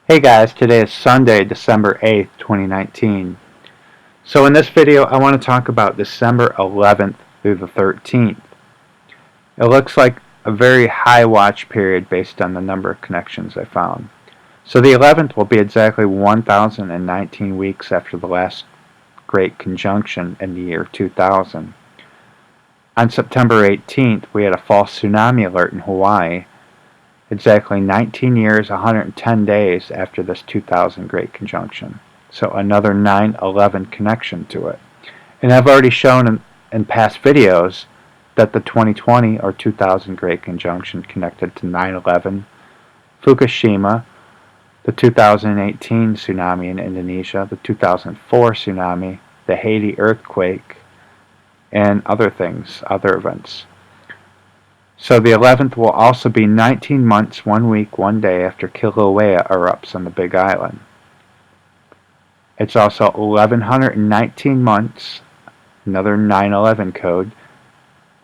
Hey guys, today is Sunday, December 8th, 2019. So in this video, I want to talk about December 11th through the 13th. It looks like a very high watch period based on the number of connections I found. So the 11th will be exactly 1,019 weeks after the last Great Conjunction in the year 2000. On September 18th, we had a false tsunami alert in Hawaii, exactly 19 years, 110 days after this 2000 Great Conjunction. So another 9/11 connection to it. And I've already shown in past videos that the 2020 or 2000 Great Conjunction connected to 9/11, Fukushima, the 2018 tsunami in Indonesia, the 2004 tsunami, the Haiti earthquake, and other things, other events. So the 11th will also be 19 months, 1 week, 1 day after Kilauea erupts on the Big Island. It's also 1,119 months, another 9/11 code,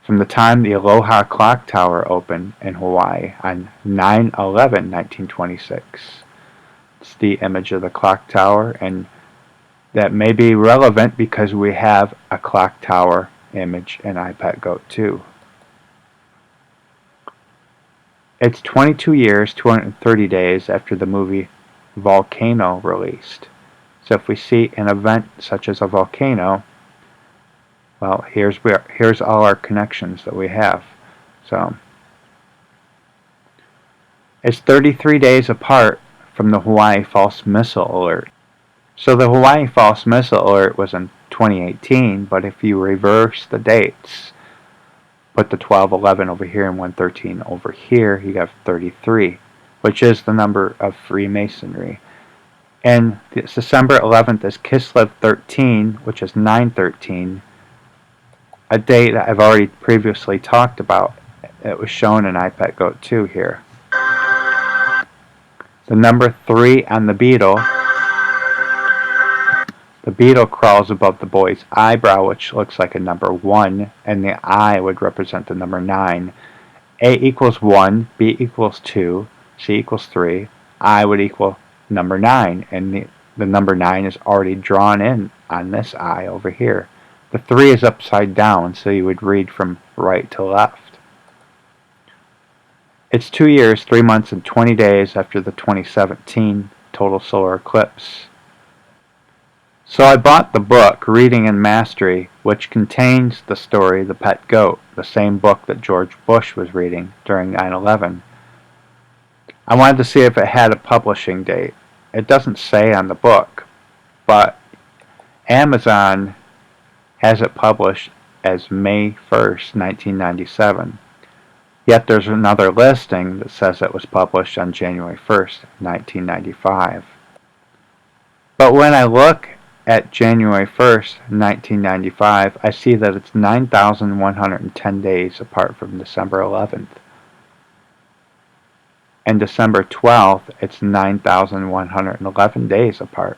from the time the Aloha Clock Tower opened in Hawaii on 9/11/1926. It's the image of the clock tower, and that may be relevant because we have a clock tower image in iPad Goat 2. It's 22 years, 230 days after the movie Volcano released. So if we see an event such as a volcano, well, here's all our connections that we have. So it's 33 days apart from the Hawaii false missile alert. So the Hawaii false missile alert was in 2018, but if you reverse the dates, put the 12/11 over here and 113 over here, you have 33, which is the number of Freemasonry. And December 11th is Kislev 13, which is 913, a date that I've already previously talked about. It was shown in iPad Goat 2 here. The number 3 on the beetle. The beetle crawls above the boy's eyebrow, which looks like a number 1, and the I would represent the number 9. A equals 1, B equals 2, C equals 3, I would equal number 9, and the number 9 is already drawn in on this I over here. The 3 is upside down, so you would read from right to left. It's 2 years, 3 months, and 20 days after the 2017 total solar eclipse. So I bought the book, Reading and Mastery, which contains the story The Pet Goat, the same book that George Bush was reading during 9/11. I wanted to see if it had a publishing date. It doesn't say on the book, but Amazon has it published as May 1st, 1997. Yet there's another listing that says it was published on January 1st, 1995. But when I look at January 1st, 1995, I see that it's 9,110 days apart from December 11th. And December 12th, it's 9,111 days apart.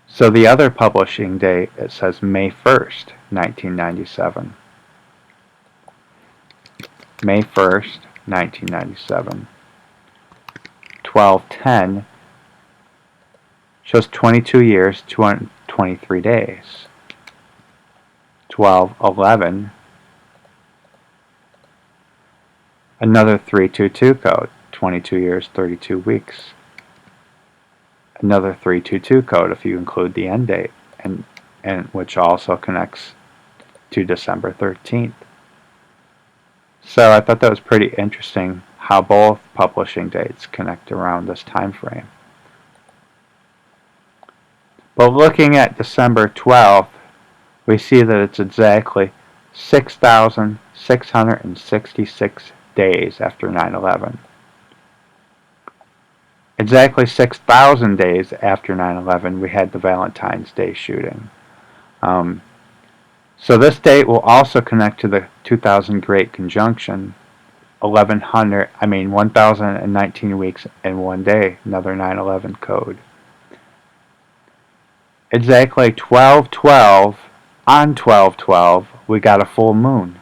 So the other publishing date, it says May 1st, 1997. May 1st, 1997. 12/10 shows 22 years, 223 days. 12/11, another 322 code, 22 years, 32 weeks. Another 322 code if you include the end date, and which also connects to December 13th. So I thought that was pretty interesting how both publishing dates connect around this time frame. But looking at December 12th, we see that it's exactly 6,666 days after 9/11. Exactly 6,000 days after 9/11, we had the Valentine's Day shooting. So this date will also connect to the 2000 Great Conjunction, 1,019 weeks and 1 day, another 9/11 code. Exactly 12/12, on 12/12, we got a full moon.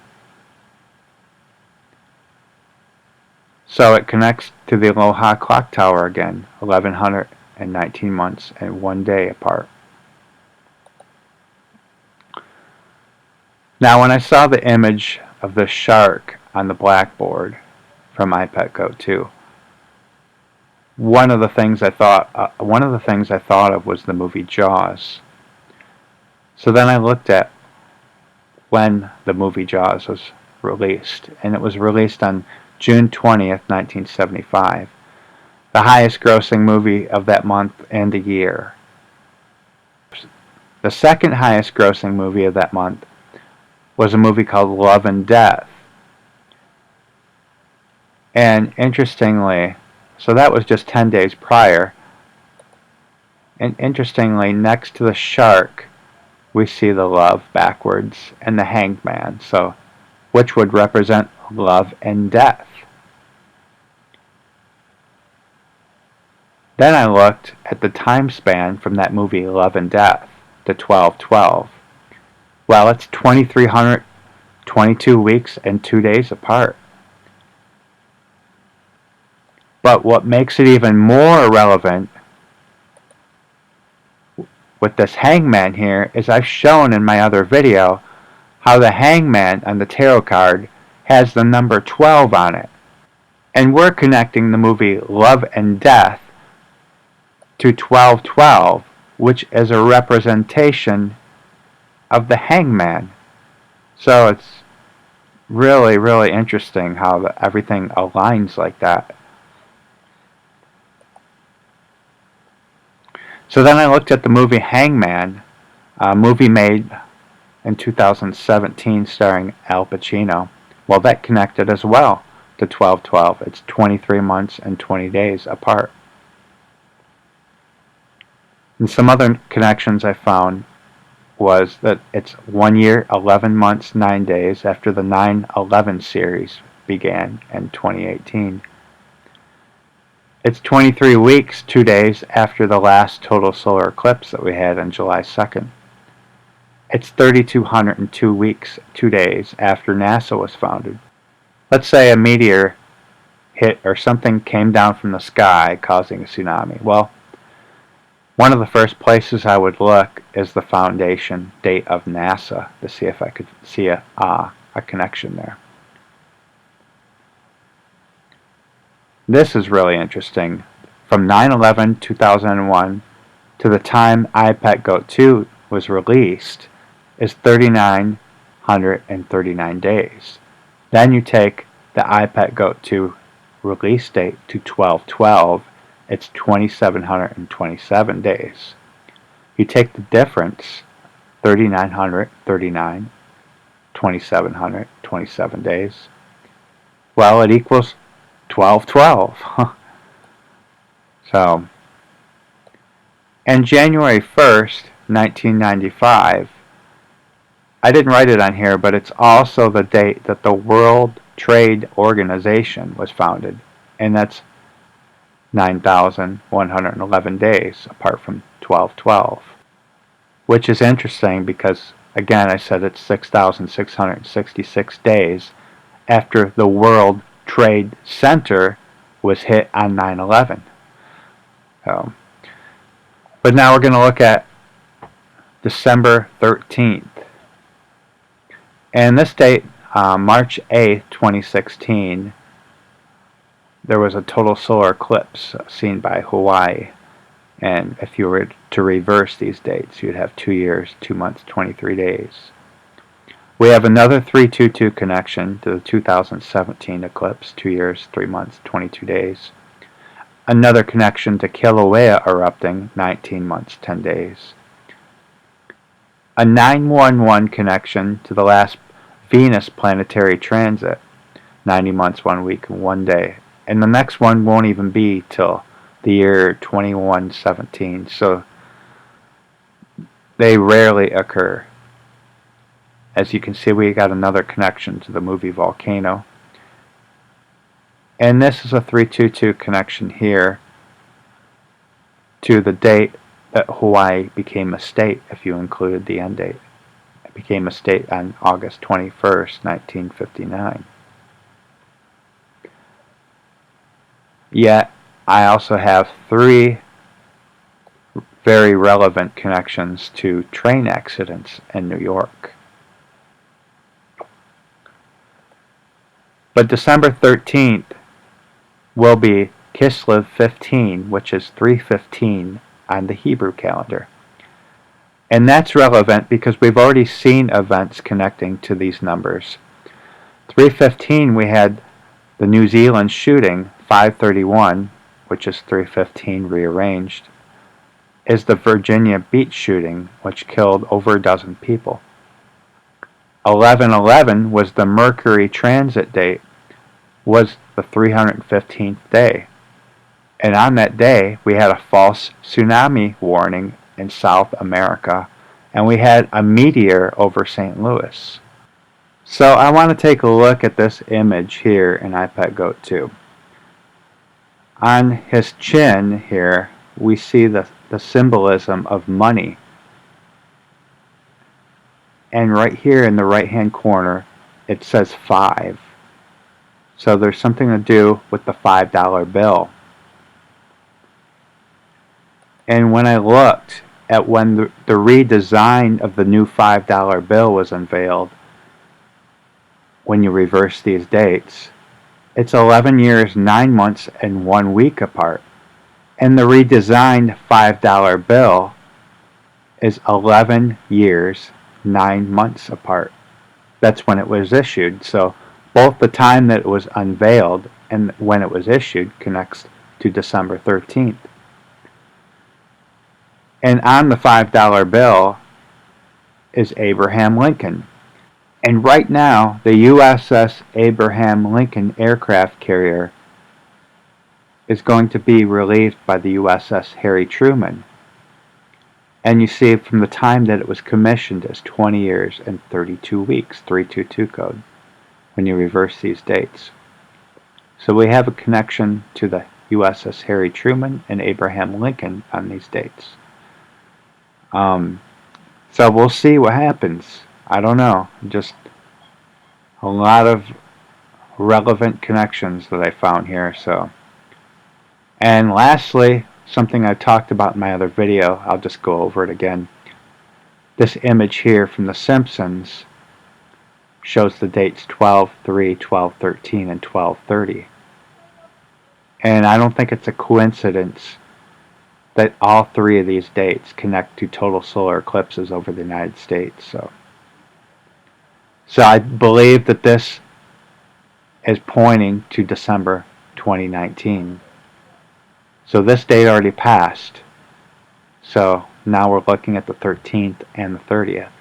So it connects to the Aloha Clock Tower again, 1119 months and 1 day apart. Now when I saw the image of the shark on the blackboard from iPetGoat 2, one of the things I thought of was the movie Jaws. So then I looked at when the movie Jaws was released, and it was released on June 20th, 1975, the highest grossing movie of that month and the year. The second highest grossing movie of that month was a movie called Love and Death. And interestingly, so that was just 10 days prior, and interestingly, next to the shark, we see the love backwards and the hanged man, so which would represent love and death. Then I looked at the time span from that movie Love and Death to 12/12. Well, it's 2,322 weeks and 2 days apart. But what makes it even more relevant with this hangman here is I've shown in my other video how the hangman on the tarot card has the number 12 on it. And we're connecting the movie Love and Death to 12/12, which is a representation of the hangman. So it's really, really interesting how everything aligns like that. So then I looked at the movie Hangman, a movie made in 2017 starring Al Pacino. Well, that connected as well to 12/12. It's 23 months and 20 days apart. And some other connections I found was that it's 1 year, 11 months, 9 days after the 9/11 series began in 2018. It's 23 weeks, 2 days after the last total solar eclipse that we had on July 2nd. It's 3,202 weeks, 2 days after NASA was founded. Let's say a meteor hit or something came down from the sky causing a tsunami. Well, one of the first places I would look is the foundation date of NASA to see if I could see a connection there. This is really interesting. From 9/11/2001 to the time iPetGoat 2 was released is 3,939 days. Then you take the iPetGoat 2 release date to 12/12, it's 2,727 days. You take the difference, 3,939, 2,727 days. Well, it equals 12/12. So, and January 1st, 1995, I didn't write it on here, but it's also the date that the World Trade Organization was founded, and that's 9,111 days apart from 12/12, which is interesting because, again, I said it's 6,666 days after the World Trade Center was hit on 9/11. But now we're going to look at December 13th. And this date, March 8th, 2016, there was a total solar eclipse seen by Hawaii. And if you were to reverse these dates, you'd have 2 years, 2 months, 23 days. We have another 322 connection to the 2017 eclipse, 2 years, 3 months, 22 days. Another connection to Kilauea erupting, 19 months, 10 days. A 911 connection to the last Venus planetary transit, 90 months, 1 week, and 1 day. And the next one won't even be till the year 2117, so they rarely occur. As you can see, we got another connection to the movie Volcano. And this is a 322 connection here to the date that Hawaii became a state, if you included the end date. It became a state on August 21st, 1959. Yet, I also have 3 very relevant connections to train accidents in New York. But December 13th will be Kislev 15, which is 315 on the Hebrew calendar. And that's relevant because we've already seen events connecting to these numbers. 315, we had the New Zealand shooting. 531, which is 315 rearranged, is the Virginia Beach shooting, which killed over a dozen people. 11/11 was the Mercury transit date, was the 315th day. And on that day, we had a false tsunami warning in South America, and we had a meteor over St. Louis. So I want to take a look at this image here in iPadGoat 2. On his chin here, we see the symbolism of money. And right here in the right-hand corner, it says 5. So there's something to do with the $5 bill. And when I looked at when the redesign of the new $5 bill was unveiled, when you reverse these dates, it's 11 years, 9 months, and 1 week apart. And the redesigned $5 bill is 11 years, 9 months apart. That's when it was issued. So both the time that it was unveiled and when it was issued connects to December 13th. And on the $5 bill is Abraham Lincoln. And right now, the USS Abraham Lincoln aircraft carrier is going to be relieved by the USS Harry Truman. And you see from the time that it was commissioned as 20 years and 32 weeks, 322 code, when you reverse these dates. So we have a connection to the USS Harry Truman and Abraham Lincoln on these dates. So we'll see what happens. I don't know. Just a lot of relevant connections that I found here. So, and lastly, something I talked about in my other video, I'll just go over it again. This image here from The Simpsons shows the dates 12/3, 12/13, and 12/30. And I don't think it's a coincidence that all 3 of these dates connect to total solar eclipses over the United States. So I believe that this is pointing to December 2019. So this date already passed. So now we're looking at the 13th and the 30th.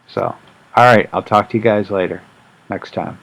So, alright, I'll talk to you guys later, next time.